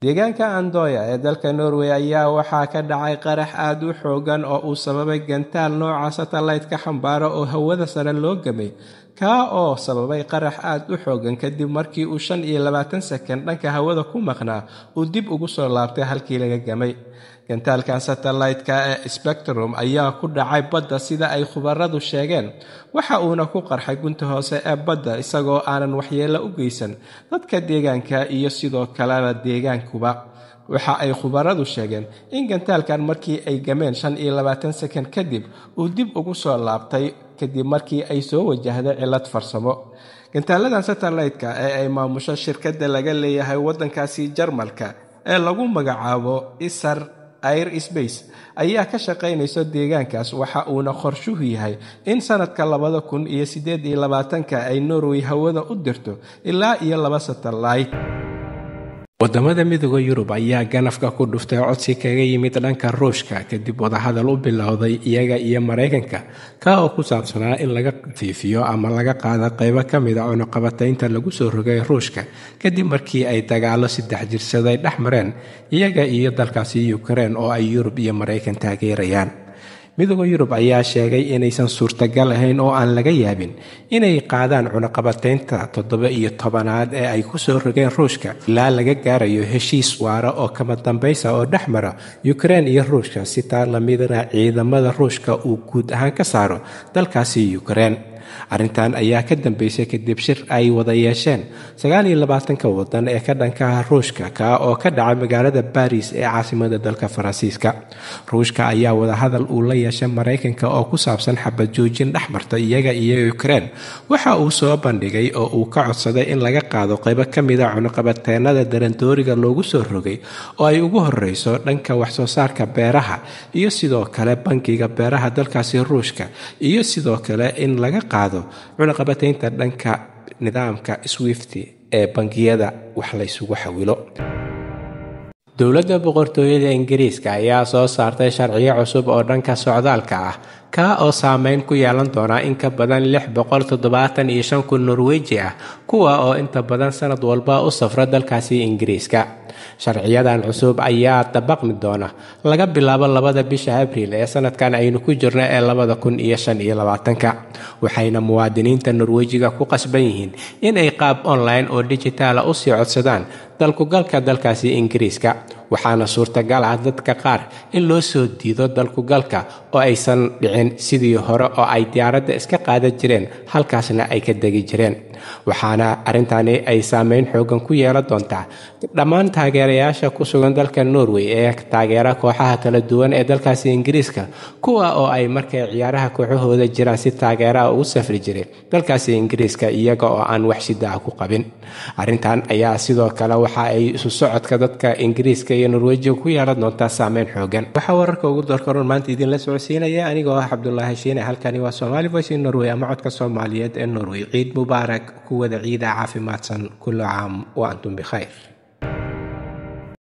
deegaanka Andoya ee dalka Norway ayaa waxaa ka dhacay qarax aad u xoogan oo uu sababay gantaal nooca satellite-ka xambaara oo hawada sare loo gamay ka oo sababay qarax aad u xoogan kadib markii uu 25 second dhanka hawada ku maqnaa uu dib ugu soo laabtay halkii laga gamay gantaalkan satellite-ka ee Spectrum ayaa ku dhacay badda sida ay khubaradu sheegeen waxa uuna ku qarxay gunta hoose ee badda isagoo aanan waxyeello u geysan dadka deegaanka iyo sidoo kale deegaankuba waxa ay khubaradu sheegeen in gantaalkan markii ay gameen 25 second kadib uu dib ugu soo laabtay kadib markii ay soo wajahday cilad farsamo gantaaladan satellite-ka ee ay maamusho shirkadda laga leeyahay wadankaasi Jarmalka ee lagu magacaabo Isar Aerospace ayaa ka shaqeynayso deegaankaas waxa uuna qorshuhu yahay in sanadka 2028 ay Norway hawada u dirto ilaa iyo 2 satellite. wadamada midowga Yurub ayaa ganafka ku dhuftay codsi kaga yimid dhanka Ruushka kadib wadahadal u bilowday iyaga iyo Mareykanka ka oo ku saabsanaa in laga fiifiyo ama laga qaado qaybo kamid ah cunaqabataynta lagu soo rogay Ruushka kadib markii ay dagaalo 3 jirsaday dhaxmareen iyaga iyo dalkaasi Ukraine oo ay Yurub iyo Mareykan taageerayaan midowga Yurub ayaa sheegay inaysan suurtagal ahayn oo aan laga yaabin inay qaadaan cunaqabataynta 17aad ee ay ku soo rogeen Ruushka ilaa laga gaarayo heshiis waara oo kama dambaysa oo dhaxmara Ukraine iyo Ruushka si taa la midna ciidamada Ruushka uu guud ahaan ka saaro dalkaasi Ukraine arrintan ayaa ka dambeysay kadib shir ay wada yeesheen 29 wadan ee ka dhanka Ruushka ka oo ka dhacay magaalada Paris ee caasimadda dalka Faransiiska Ruushka ayaa wada hadal uu la yeeshay Mareykanka oo ku saabsan xabad joojin dhaxmarta iyaga iyo Ukraine waxa uu soo bandhigay oo uu ka codsaday in laga qaado qaybo kamid ah cunaqabataynada darandooriga loogu soo rogay oo ay ugu horeyso dhanka wax soo saarka beeraha iyo sidoo kale bankiga beeraha dalkaasi Ruushka iyo sidoo kale in laga qaado cunaqabataynta dhanka nidaamka Swift ee bangiyada wax la isugu xawilo dowladda boqortooyada Ingiriiska ayaa soo saartay sharciyo cusub oo dhanka socdaalka ah ka oo saameyn ku yeelan doona in ka badan 675 Norweji ah kuwa oo inta badan sanad walba u safra dalkaasi Ingiriiska sharciyadan cusub ayaa dabaqmi doona laga bilaabo 2 bisha Abriil ee sanadkan aynu ku jirno ee 2025 waxayna muwaadiniinta Norwejiga ku qasban yihiin in ay qaab online oo digital ah u sii codsadaan dalkugalka dalkaasi Ingiriiska waxaana suurtagal ah dadka qaar in loo soo diido dalkugalka oo aysan dhicin sidii hore oo ay diyaaradda iska qaadan jireen halkaasna ay ka degi jireen waxaana arintani ay saameyn xoogan ku yeelan doontaa dhammaan taageerayaasha ku sugan dalka Norway ee taageera kooxaha kala duwan ee dalkaasi Ingiriiska kuwa oo ay markay ciyaaraha kooxahooda jiraan si taageera ugu safri jireen dalkaasi Ingiriiska iyaga oo aan wax sidaa ku qabin arintan ayaa sidoo kale waxa ay isu socodka dadka Ingiriiska iyo Norwejiga ku yeelan doontaa saameyn xoogan waxa wararka ugu dalkaroon maanta idin la socodsiinaya anigoo ah Cabdullaahi Shiine halkani waa Somali Voice in Norway ama codka Soomaaliyeed ee Norway ciid mubaarak kuwada ciida caafimaadsan kullu caam wa antum bikhair